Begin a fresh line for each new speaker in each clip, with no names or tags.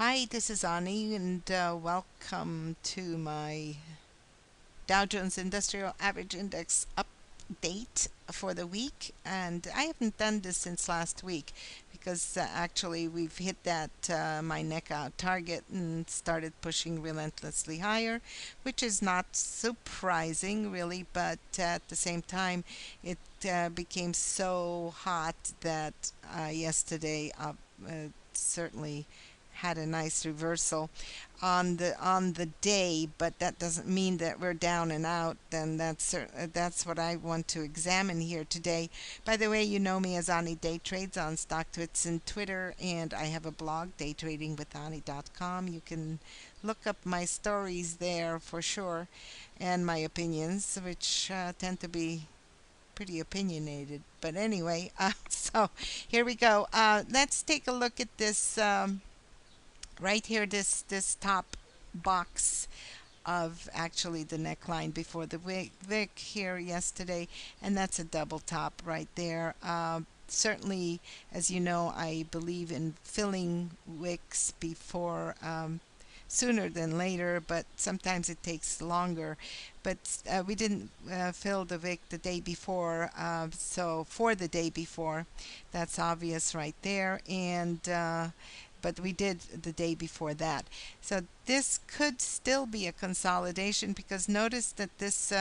Hi, this is Ani, and welcome to my Dow Jones Industrial Average Index update for the week. And I haven't done this since last week because actually we've hit that my neck out target and started pushing relentlessly higher, which is not surprising really, but at the same time, it became so hot that yesterday certainly had a nice reversal on the day, but that doesn't mean that we're down and out. And that's what I want to examine here today. By the way, you know me as Ani Day Trades on StockTwits and Twitter, and I have a blog, daytradingwithani.com. You can look up my stories there for sure, and my opinions, which tend to be pretty opinionated. But anyway, so here we go. Let's take a look at this. Right here, this top box of actually the neckline before the wick here yesterday, and that's a double top right there. Certainly, as you know, I believe in filling wicks before sooner than later, but sometimes it takes longer. But we didn't fill the wick the day before, so for the day before, that's obvious right there, and but we did the day before that. So this could still be a consolidation because notice that this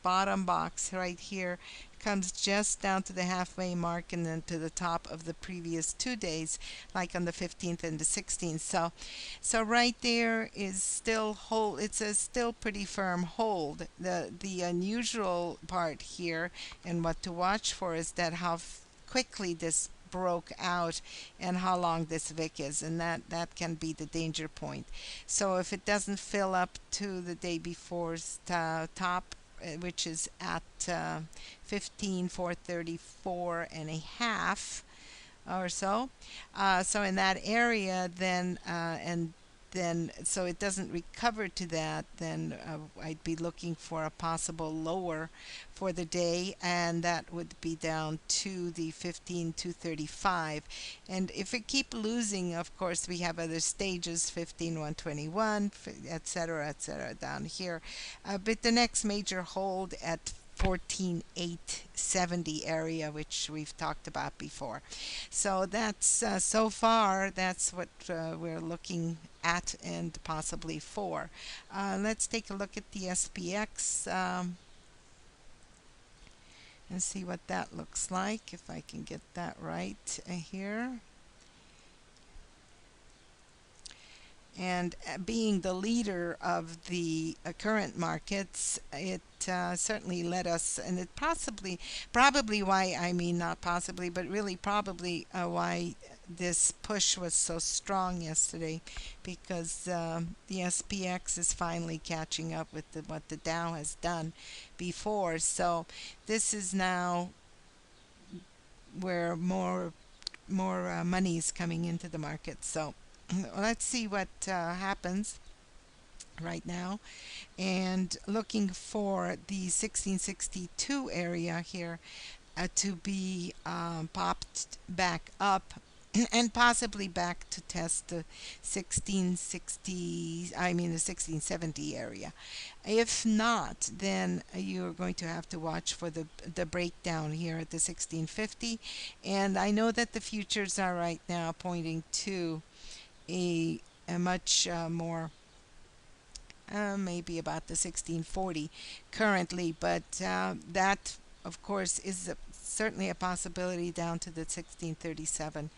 bottom box right here comes just down to the halfway mark and then to the top of the previous 2 days, like on the 15th and the 16th. So right there is still hold. It's a still pretty firm hold. The unusual part here and what to watch for is that how quickly this broke out and how long this wick is, and that can be the danger point. So if it doesn't fill up to the day before's top, which is at 15,434 and a half or so, so in that area, then so it doesn't recover to that, then I'd be looking for a possible lower for the day, and that would be down to the 15,235. And if we keep losing, of course, we have other stages, 15,121, et cetera, down here. But the next major hold at 14,870 area, which we've talked about before. So that's so far, that's what we're looking at and possibly for. Let's take a look at the SPX and see what that looks like, if I can get that right here. And being the leader of the current markets, it certainly led us, and it probably why, I mean, not possibly, but really probably why this push was so strong yesterday, because the SPX is finally catching up with what the Dow has done before. So this is now where more money is coming into the market. So let's see what happens right now, and looking for the 1662 area here to be popped back up and possibly back to test the 1660, I mean the 1670 area. If not, then you're going to have to watch for the breakdown here at the 1650. And I know that the futures are right now pointing to a, a much more maybe about the 1640 currently, but that of course is certainly a possibility down to the 1637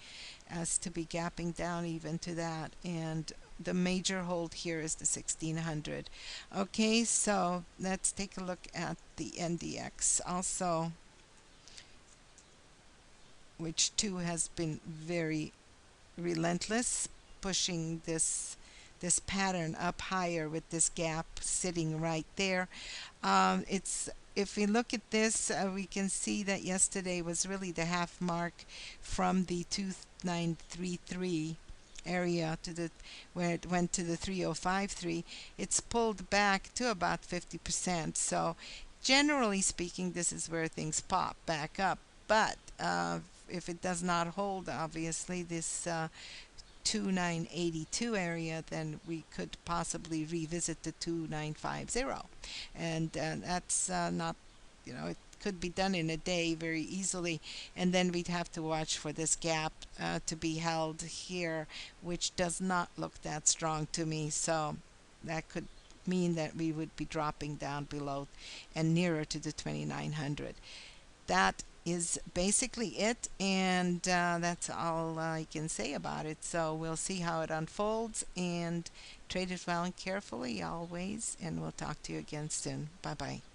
as to be gapping down even to that, and the major hold here is the 1600. Okay, so let's take a look at the NDX also, which too has been very relentless, pushing this pattern up higher with this gap sitting right there. It's If we look at this, we can see that yesterday was really the half mark from the 2933 area to the where it went to the 3053. It's pulled back to about 50%. So generally speaking, this is where things pop back up. But if it does not hold, obviously this 2982 area, then we could possibly revisit the 2950. And that's not, it could be done in a day very easily. And then we'd have to watch for this gap to be held here, which does not look that strong to me. So that could mean that we would be dropping down below and nearer to the 2900. That is basically it, and that's all I can say about it. So we'll see how it unfolds and trade it well and carefully always, and we'll talk to you again soon. Bye bye.